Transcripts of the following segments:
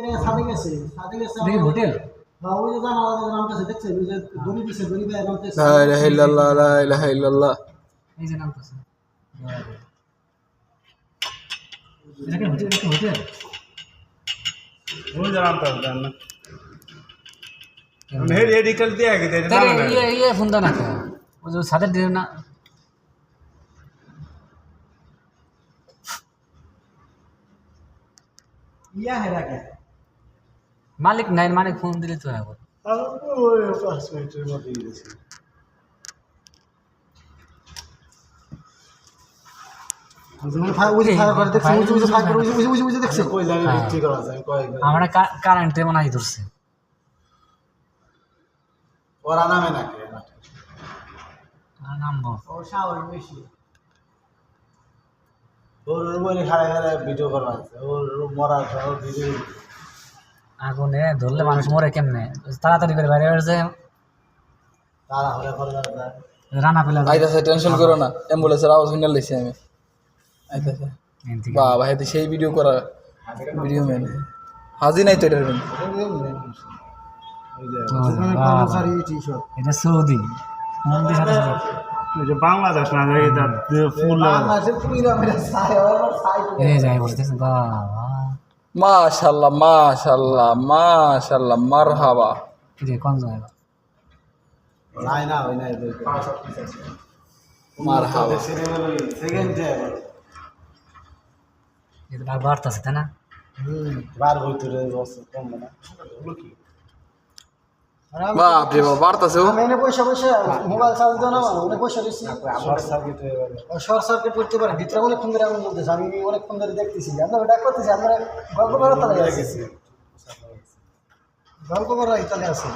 দেখি হোটেল لا إله إلا الله لا إله إلا الله এই যে নামতেছে এটা কি হোটেল হোটেল वो जरा अंतर है ना मेरे ये निकल दिया कि तेरे नाम है ये फोन ना क्या वो जो सादर दे ना या है क्या मालिक नहीं मालिक फोन दिले तो है वो वो 5 मिनट में दे दे हमारा কারেন্টে মনে হয় ধরছে और आना में ना के নামবো और शावर बेশি और बोले खड़े खड़े वीडियो करवाते और मरा और वीडियो আগুনে ধরলে মানুষ মরে কেমনে তাড়াতাড়ি করে বাইরে বের যায় तारा हरे कर जाता है রানা পেলা আইতাছে টেনশন করো না অ্যাম্বুলেন্সের আওয়াজ শুনে লইছি আমি আইতাছে বাবা হেতে সেই ভিডিও করা ভিডিও ম্যান হাজি নাই তো এটার ম্যান এটা সৌদি মন্দির সাথে जो बांग्लादेश ना गए था फुल এই যায় বলতেছে বাবা মাশাআল্লাহ মাশাআল্লাহ মাশাআল্লাহ মারহাবা কি রে কোন যায় नहीं ना होई ना মারহাবা सेकंड है এটা বাড়তাছে তাই না बार होई रे बस कम ना বাপ রে বাবা বাড়তাছে ও मैंने पैसा पैसा मोबाइल चार्ज दो ना उन्हें पैसा দিছি शॉर्ट सर्किट और शॉर्ट सर्किट করতে পারে ভিতরে অনেকক্ষণ ধরে আগুন জ্বলতেছে আমি অনেকক্ষণ ধরে দেখতেছি আমরা ডাক করতেছি আমরা গল্প করার তালে আছি গল্প করার তালে আছে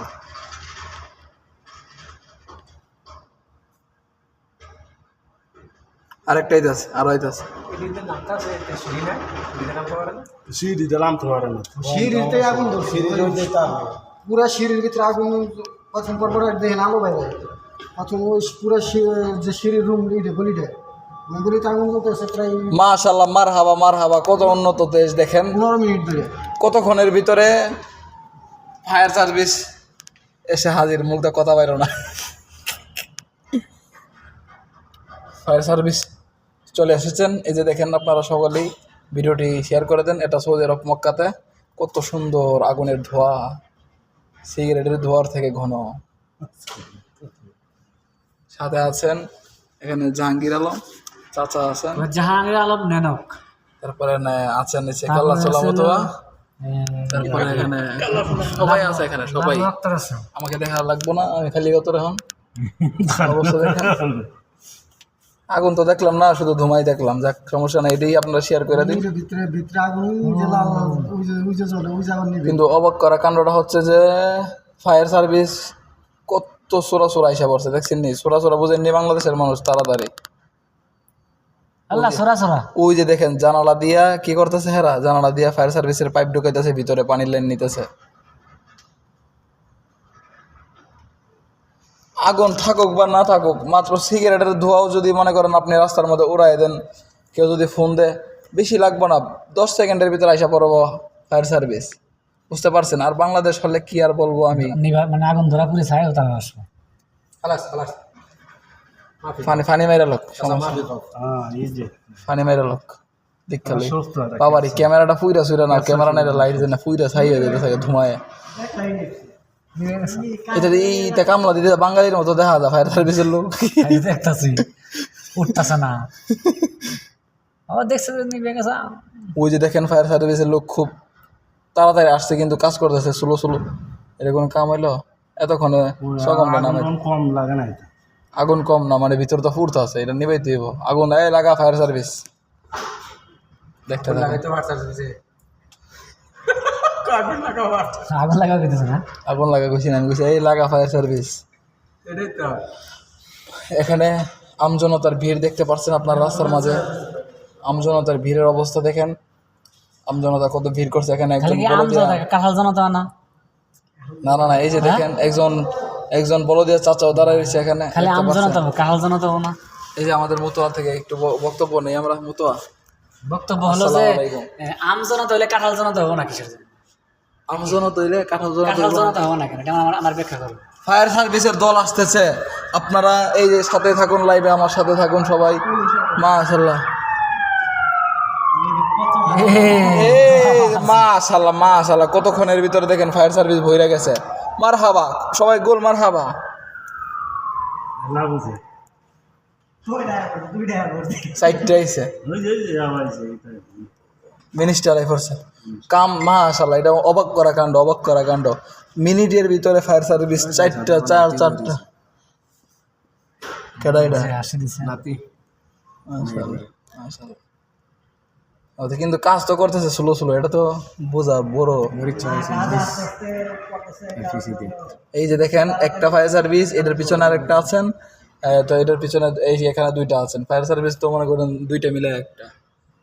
আরেকটা আইতাছে আর আইতাছে सीधी दलाम तो आ रहा সিঁড়িতে আগুন ধরছে পুরো সিঁড়ির ভিতরে আগুন প্রথম পর্বটা দেখেন আলো বাইরে প্রথম ওই পুরো যে সিঁড়ির রুম লিটে গলিটে গলিতে আগুন জ্বলতেছে প্রায় মাশাআল্লাহ মারহাবা মারহাবা কত উন্নত দেশ দেখেন 15 মিনিট ধরে কতক্ষণের ভিতরে ফায়ার সার্ভিস এসে হাজির মুখটা কথা বাইরো না ফায়ার সার্ভিস চলে এসেছেন এই যে দেখেন আপনারা সকলেই ভিডিওটি শেয়ার করে দেন এটা সৌদি আরব মক্কাতে কত সুন্দর আগুনের ধোঁয়া সিগারেটের ধোঁয়ার থেকে ঘন সাথে আছেন এখানে জাহাঙ্গীর আলম চাচা আছেন জাহাঙ্গীর আলম নেনক তারপরে আছেন নিচে কাল্লা চলামতোয়া তারপরে এখানে সবাই আছে এখানে সবাই আমাকে দেখা লাগবো না আমি খালি কত এখন অবশ্য দেখেন আগুন তো দেখলাম না শুধু ধুমাই দেখলাম যাক সমস্যা নাই এটাই আপনারা শেয়ার করে দিন ভিতরে ভিতরে আগুন জ্বালা উজে জ্বলে উজে আগুন নিবে কিন্তু অবাক করা কাণ্ডটা হচ্ছে যে ফায়ার সার্ভিস কত সোরা আইসা পড়ছে দেখছেন নি সোরা বুঝেননি বাংলাদেশের মানুষ তাড়াতাড়ি আল্লাহ সোরা ওই যে দেখেন জানালা দিয়া কি করতেছে হেরা জানালা দিয়া ফায়ার সার্ভিসের পাইপ ঢুকাইতেছে ভিতরে পানির লাইন নিতেছে আগুন থাকুক বা না থাকুক মাত্র সিগারেটের ধোঁয়াও যদি মনে করেন আপনি রাস্তার মধ্যে উড়াই দেন কেউ যদি ফোন দেয় বেশি লাগবে না 10 সেকেন্ডের ভিতরে আইসা পড়ব ফায়ার সার্ভিস বুঝতে পারছেন আর বাংলাদেশ হলে কি আর বলবো আমি মানে আগুন ধরা পুরে ছাই তারা আসবে ফানি মাইরা লোক हां ये जे ফানি মাইরা লোক দেখালে বাবারি ক্যামেরাটা ফুইরা সুইরা না ক্যামেরা নাই লাইট দেন না ফুইরা ছাই হয়ে যেতে থাকে ধুমায় এটা এইটা কামলা দিতে বাঙালির মতো দেখা যায় ফায়ার সার্ভিসের লোক দেখতাছি উঠতাছে না আবার দেখছে যে নিবে গেছে ওই যে দেখেন ফায়ার সার্ভিসের লোক খুব তাড়াতাড়ি আসছে কিন্তু কাজ করতেছে স্লো এটা কোনো কাম হইলো এতক্ষণে সকমটা নামে कम लगे ना আগুন কম না মানে ভিতর তো ফুরতে আছে এটা নিবাইতে হইব আগুন লাগা ফায়ার সার্ভিস দেখতে লাগাইতে ফায়ার সার্ভিসে আগুন লাগা দিতেছে না আগুন লাগা কইছি না আমি কইছি এই লাগা ফায়ার সার্ভিস এখানে আমজনতার ভিড় দেখতে পাচ্ছেন আপনার রাস্তার মাঝে আমজনতার ভিড়ের অবস্থা দেখেন আমজনতা কত ভিড় করছে এখানে একজন কাঁঠাল জনতা না না এই যে দেখেন একজন বলদিয়া চাচাও দাঁড়ায় রয়েছে এখানে খালি আমজনতা কাঁঠাল জনতা না এই যে আমাদের মুতোয়া থেকে একটু বক্তব্য নেই আমরা মুতোয়া বক্তব্য হলো যে আমজনতা হলে কাঁঠাল জনতা হবো না কিসের জন্য আমজনতা হইলে কাঁঠাল কাঁঠাল জনতা জনতা হওয়া না কেন এটা আমার ব্যাখ্যা করো। ফায়ার সার্ভিসের দল আসতেছে, আপনারা এই যে সাথে থাকুন, লাইভে আমার সাথে থাকুন সবাই। মাশাআল্লাহ, মাশাআল্লাহ মাশাআল্লাহ, কতক্ষণের ভিতরে দেখেন ফায়ার সার্ভিস ভইরা গেছে। মারহাবা, সবাই গোল মারহাবা। সাইডটা আইছে মিনিস্টার আই করছে কাম। মাশাআল্লাহ, এটা অবাক করা কাণ্ড, অবাক করা কাণ্ড। মিনিটের ভিতরে ফায়ার সার্ভিস চারটা। কেডা এটা? আসে দিছে নাতি। মাশাআল্লাহ মাশাআল্লাহ। ওদের কিন্তু কাজ তো করতেছে স্লো স্লো, এটা তো বোঝা বড়। এই যে দেখেন একটা ফায়ার সার্ভিস, এটার পিছনে আরেকটা আছেন, তো এটার পিছনে এই যে এখানে দুইটা আছেন। ফায়ার সার্ভিস তো মনে করেন দুইটা মিলে একটা,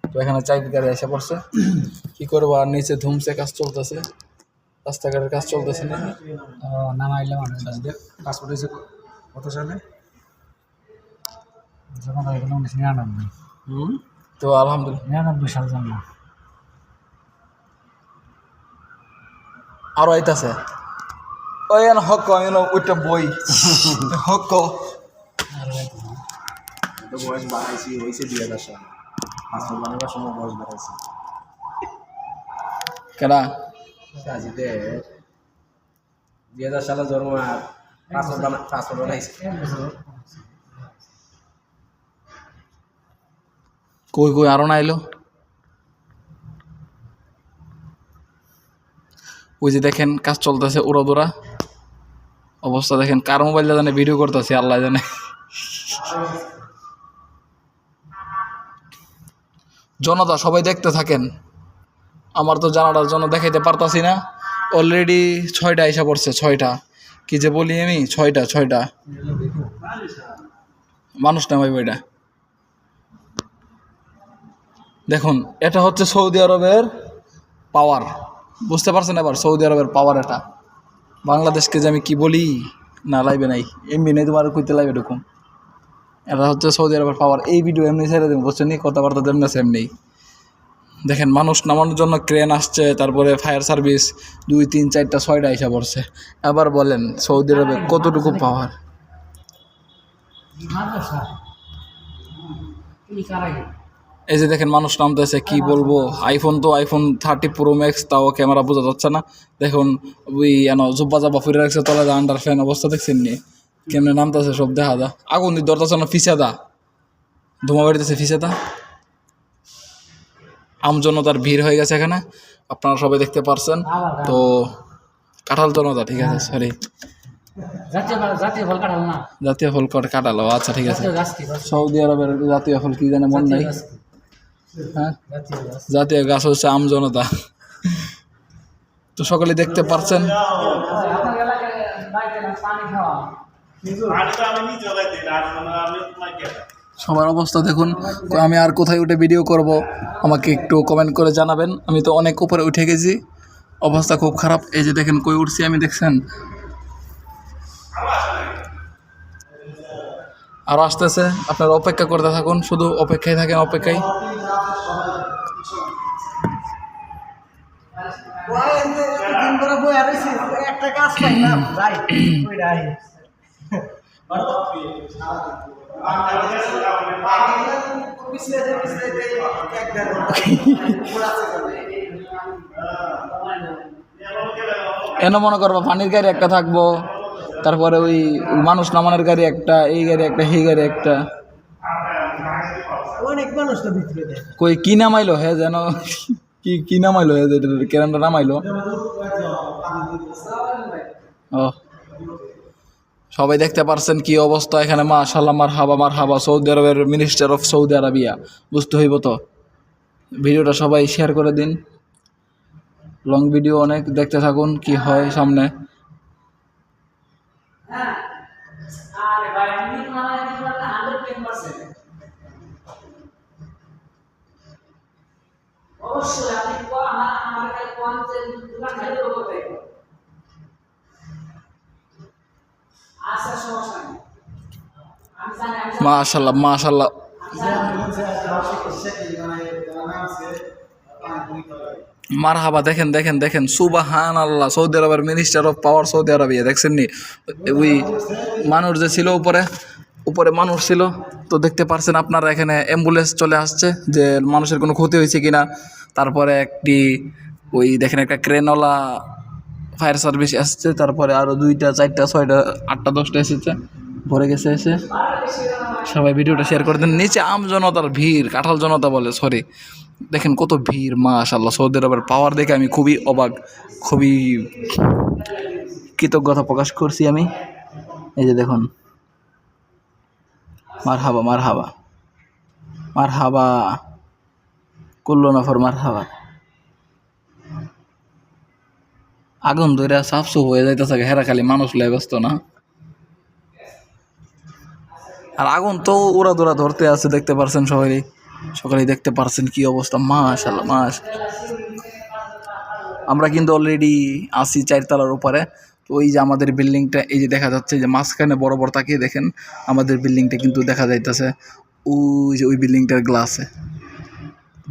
তো এখানে 4 গাড়ি এসে পড়ছে। কি করবো আর, নিচে ধুমসে কাজ চলতেছে, রাস্তাঘাটের কাজ চলতেছে না। নামাইলে মানুষ পাসপোর্ট হয়েছে কত সালে? যখন 1999 তো আলহামদুলিল্লাহ 99 সাল জন্ম। আরো আইতাছে ওই হক ওইটা বই হক বয়স বাড়াইছি হয়েছে 2000 সালে, পাসপোর্ট বানাবার সময় বয়স বাড়াইছি। কেনা সাজিদের 2000 সালে জন্ম, আর পাসপোর্ট বানাইছি। কই কই আরো না এলো। ওই যে দেখেন কাজ চলতেছে, উড়াদুরা অবস্থা দেখেন। কার মোবাইল জানে ভিডিও করতেছে আল্লাহ জানে। জনতা সবাই দেখতে থাকেন, আমার তো জানাটার জন্য দেখাইতে পারতাছি না। অলরেডি 6টা এসে পড়ছে, 6টা। কি যে বলি আমি, 6টা মানুষ নামাই বইটা। দেখুন, এটা হচ্ছে সৌদি আরবের পাওয়ার, বুঝতে পারছেন এবার? সৌদি আরবের পাওয়ার এটা। বাংলাদেশকে যে আমি কি বলি, না লাইবে নাই, এমনি নেই তোমার কইতে লাইবে এরকম। এটা হচ্ছে সৌদি আরবের পাওয়ার। এই ভিডিও এমনি ছেড়ে দেবেন, বুঝছেন? কথাবার্তা যেমন আছে এমনি। দেখেন মানুষ নামানোর জন্য ক্রেন আসছে, তারপরে ফায়ার সার্ভিস 2, 3, 4টা 6টা এসে পড়ছে। এবার বলেন সৌদি আরবে কতটুকু পাওয়ার? এই যে দেখেন মানুষ নামতেছে, কি বলবো। আইফোন 30 প্রো ম্যাক্স, তাও ক্যামেরা বোঝা যাচ্ছে না। দেখুন ওই জব্বা জাব্বা ফুরে রাখছে তলা, আন্ডার ফ্যান অবস্থা দেখছেন নি কেমনে নামতেছে, সব দেখা দা। আগুন দিয়ে ধরতেছে না, ফিসাদা ধোঁয়া বেরিতেছে, ফিসাদা। আমজনতার ভিড় হয়ে গেছে এখানে, আপনারা সবাই দেখতে পারছেন। তো কাঁঠাল জনতা, ঠিক আছে, সরি জাতীয় ফল কাঁঠাল, আচ্ছা ঠিক আছে। সৌদি আরবের জাতীয় ফল কি জানে মন নাই। হ্যাঁ, জাতীয় গাছ হচ্ছে আমজনতা। তো সকলে দেখতে পারছেন। সবার অবস্থা দেখুন। আমি আর কোথায় উঠে ভিডিও করব আমাকে একটু কমেন্ট করে জানাবেন। আমি তো অনেক উপরে উঠে গেছি, অবস্থা খুব খারাপ। এই যে দেখেন কই উঠছি আমি, দেখছেন? আরও আসতেছে, আপনারা অপেক্ষা করতে থাকুন, শুধু অপেক্ষায় থাকেন, অপেক্ষায়। একটা কাজ পাই না ভাই, এনে মনে করবো পানির গাড়ি একটা থাকবো, তারপরে ওই মানুষ নামানোর গাড়ি একটা, এই গাড়ি একটা, সেই গাড়ি একটা। অনেক মানুষ তো ভিতরে দেয়। কই কি নামাইলো হে যেন, কি নামাইলো হে, কেরানটা নামাইলো। ও সবাই দেখতে পারছেন কি অবস্থা এখানে। মাশাআল্লাহ, মারহাবা। সৌদি আরবের মিনিস্টার অফ সৌদি আরবিয়া, বুঝতে হইব তো। ভিডিওটা সবাই শেয়ার করে দিন, লং ভিডিও অনেক, দেখতে থাকুন কি হয় সামনে। মাশাআল্লাহ। মারহাবা, দেখেন দেখেন দেখেন, সুবহানাল্লাহ। সৌদি আরবের minister of power Saudi Arabia, দেখছেন নি? ওই মানুষ যে ছিল উপরে, উপরে মানুষ ছিল, তো দেখতে পারছেন আপনারা এখানে অ্যাম্বুলেন্স চলে আসছে যে মানুষের কোনো ক্ষতি হয়েছে কিনা। তারপরে একটি ওই দেখেন একটা ক্রেনওয়ালা ফায়ার সার্ভিস আসছে, তারপরে আরও 2টা 4টা 6টা 8টা 10টা এসেছে, ভরে গেছে এসে। সবাই ভিডিওটা শেয়ার করে দেন। নিচে আম জনতার ভিড়, কাঁঠাল জনতা বলে, সরি, দেখেন কত ভিড়, মাশাআল্লাহ। সৌদি আরবের পাওয়ার দেখে আমি খুবই অবাক, খুবই কৃতজ্ঞতা প্রকাশ করছি আমি। এই যে দেখুন, মারহাবা মারহাবা মারহাবা, কুল্লু নফর মারহাবা। আগুন ধরে সাফসুফ হয়ে যাইতেছে, হেরা খালি মানুষ লয়ে ব্যস্ত না। আর আগুন তো ওরা দোরা ধরতে আছে, দেখতে পারছেন সবাই, সকালে দেখতে পারছেন কি অবস্থা, মাশাআল্লাহ মাশাআল্লাহ। আমরা কিন্তু অলরেডি আসি 4 তলার উপরে। তো ওই যে আমাদের বিল্ডিংটা, এই যে দেখা যাচ্ছে যে মাঝখানে বড় বড় তাকিয়ে দেখেন আমাদের বিল্ডিংটা কিন্তু দেখা যাইতেছে, ওই যে ওই বিল্ডিংটার গ্লাসে।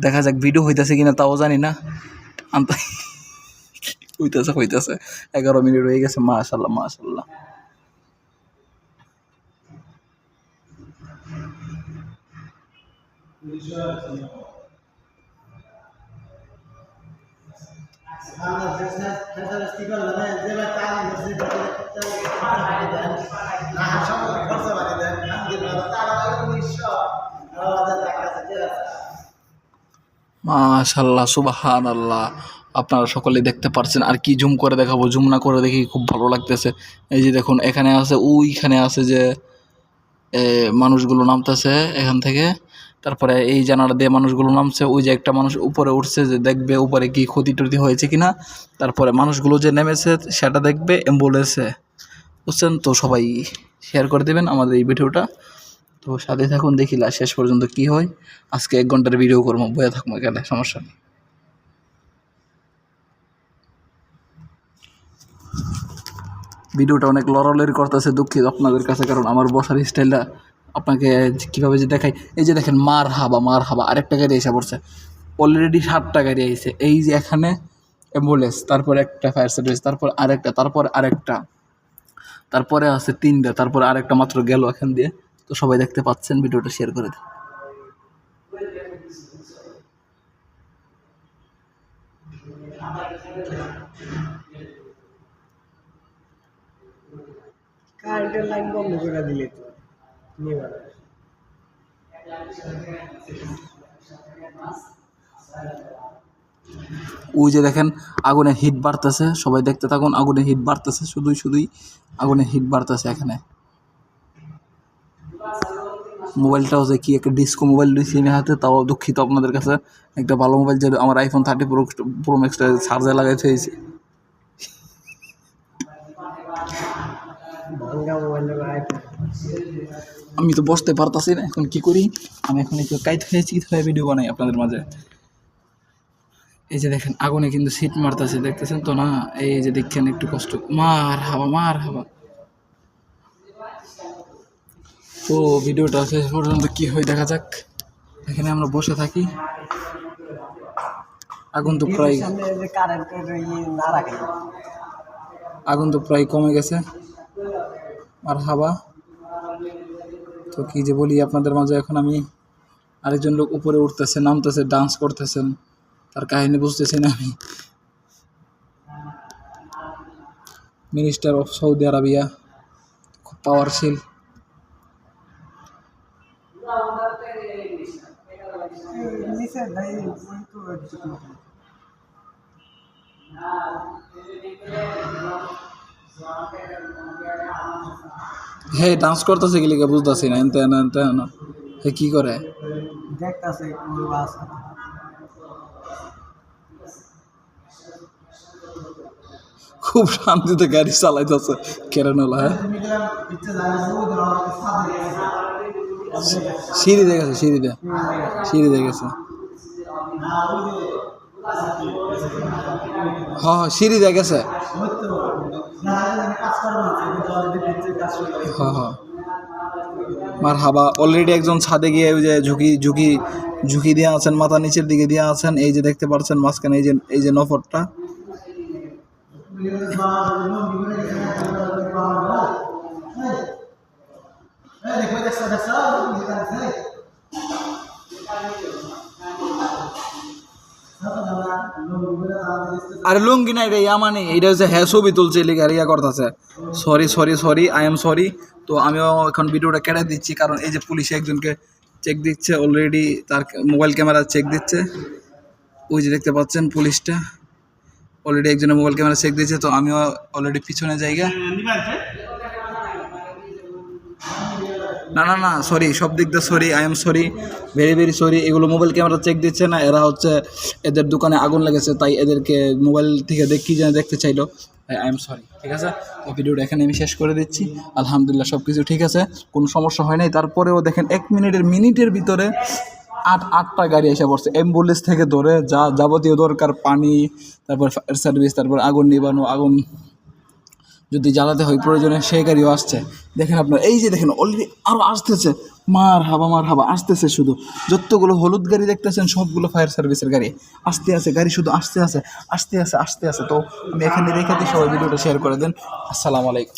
দেখা যাক ভিডিও হইতেছে কিনা তাও জানি না, হইতেছে 11 মিনিট হয়ে গেছে, মাশাআল্লাহ মাশাআল্লাহ। মাশাআল্লাহ, সুবহানাল্লাহ। আপনারা সকলেই দেখতে পারছেন। আর কি জুম করে দেখাবো, জুম না করে দেখি খুব ভালো লাগতেছে। এই যে দেখুন, এখানে আছে, ওইখানে আছে যে মানুষগুলো নামতেছে এখান থেকে, তারপরে এই জানালা দিয়ে মানুষগুলো নামছে, ওই যে একটা মানুষ উপরে উঠছে যে দেখবে উপরে কি ক্ষতি টতি হয়েছে কিনা, তারপরে মানুষগুলো যে নেমেছে সেটা দেখবে অ্যাম্বুলেন্সে, বুঝছেন? তো সবাই শেয়ার করে দেবেন আমাদের এই ভিডিওটা। তো সাথে থাকুন, দেখি শেষ পর্যন্ত কি হয়। আজকে 1 ঘন্টার ভিডিও করবো, বয়ে থাকবো এখানে, সমস্যা নেই। ভিডিওটা অনেক লড়ালড়ি করতেছে, দুঃখিত আপনাদের কাছে, কারণ আমার বসার স্টাইলটা আপনাকে কীভাবে যে দেখাই। এই যে দেখেন, মারহাবা মারহাবা, আরেকটা গাড়ি এসে পড়ছে, অলরেডি 7টা গাড়ি আইছে। এই যে এখানে অ্যাম্বুলেন্স, তারপরে একটা ফায়ার সার্ভিস, তারপর আরেকটা, তারপর আরেকটা, তারপরে আছে 3টা, তারপরে আরেকটা মাত্র গেল এখান দিয়ে। তো সবাই দেখতে পাচ্ছেন, ভিডিওটা শেয়ার করে দিন। কারেন্টের লাইন বন্ধ করে দিলে তো ওই যে দেখেন আগুনের হিট বাড়তেছে, সবাই দেখতে থাকুন, আগুনের হিট বাড়তেছে, শুধুই আগুনের হিট বাড়তেছে এখানে। মোবাইলটাও যে কি একটা ডিসকো মোবাইল দিয়েছি হাতে, তাও দুঃখিত আপনাদের কাছে। একটা ভালো মোবাইল, যে আমার iPhone 30 Pro Max চার্জে লাগাইতে হয়েছে। আমি তো বসতে পারতাছি না, এখন কি করি? আমি এখন একটু কাইত হয়ে ভিডিও বানাই আপনাদের মাঝে। এই যে দেখেন, আগুনে কিন্তু সিট মারতেছে, দেখতেছেন তো না? এই যে দেখছেন, একটু কষ্ট, মারহাবা। তো ভিডিওটা শেষ পর্যন্ত কি হয় দেখা যাক। এখানে আমরা বসে থাকি, আগুন তো প্রায় কমে গেছে, মারহাবা। তো কি যে বলি আপনাদের মাঝে, এখন আমি আরেকজন লোক উপরে উঠতেছে, নামতেছে, ডান্স করতেছেন, তার কাহিনী বুঝতেছি না আমি। মিনিস্টার অফ সৌদি আরবিয়া, খুব পাওয়ারশীল। হে ডান্স করতেছে কি লিখে বুঝতেছি না, এনতে না হে কি করে দেখতেছে খুব শান্তিতে গাড়ি চালাইতেছে কেরানোলা। হ্যাঁ, সিঁড়ি দেখেছে, সিঁড়ি দেখেছে, হ্যাঁ সিঁড়ি দেখেছে, হ্যাঁ মারহাবা। অলরেডি একজন ছাদে গিয়ে ওই যে ঝুঁকি দিয়ে আছেন, মাথা নিচের দিকে দিয়ে আছেন, এই যে দেখতে পাচ্ছেন মাঝখানে এই যে নফরটা। আরে লুঙ্গি নাই রে, ইয়ামানি এটা হচ্ছে হ্যাঁ ছবি তুলছে লিখে আর ইয়া করতেছে। Sorry I am sorry. তো আমিও এখন ভিডিওটা কেটে দিচ্ছি, কারণ এই যে পুলিশে একজনকে চেক দিচ্ছে, অলরেডি তার মোবাইল ক্যামেরা চেক দিচ্ছে। ওই যে দেখতে পাচ্ছেন পুলিশটা অলরেডি একজনের মোবাইল ক্যামেরা চেক দিচ্ছে। তো আমিও অলরেডি পিছনে জায়গা না সরি, সব দিক দিয়ে sorry, I am sorry, very sorry. এগুলো মোবাইল ক্যামেরা চেক দিচ্ছে না, এরা হচ্ছে এদের দোকানে আগুন লেগেছে, তাই এদেরকে মোবাইল থেকে কি যেন দেখতে চাইলো। আই এম সরি, ঠিক আছে। তো ভিডিওটা এখানে আমি শেষ করে দিচ্ছি। আলহামদুলিল্লাহ সব কিছু ঠিক আছে, কোনো সমস্যা হয় নাই। তারপরেও দেখেন 1 মিনিটের ভিতরে আটটা গাড়ি এসে পড়ছে, অ্যাম্বুলেন্স থেকে ধরে যাবতীয় দরকার, পানি, তারপর ফায়ার সার্ভিস, তারপর আগুন নিবানো, আগুন যদি জ্বালাতে হয় প্রয়োজনে সেই গাড়িও আসছে। দেখেন আপনার এই যে দেখেন অলরেডি আরও আসতেছে, মার হাবা আসতেছে। শুধু যতগুলো হলুদ গাড়ি দেখতেছেন সবগুলো ফায়ার সার্ভিসের গাড়ি আসতে আছে, গাড়ি শুধু আসতে আছে। তো আমি এখানে রেখে দিই, সবাই ভিডিওটা শেয়ার করে দেন। আসসালামু আলাইকুম।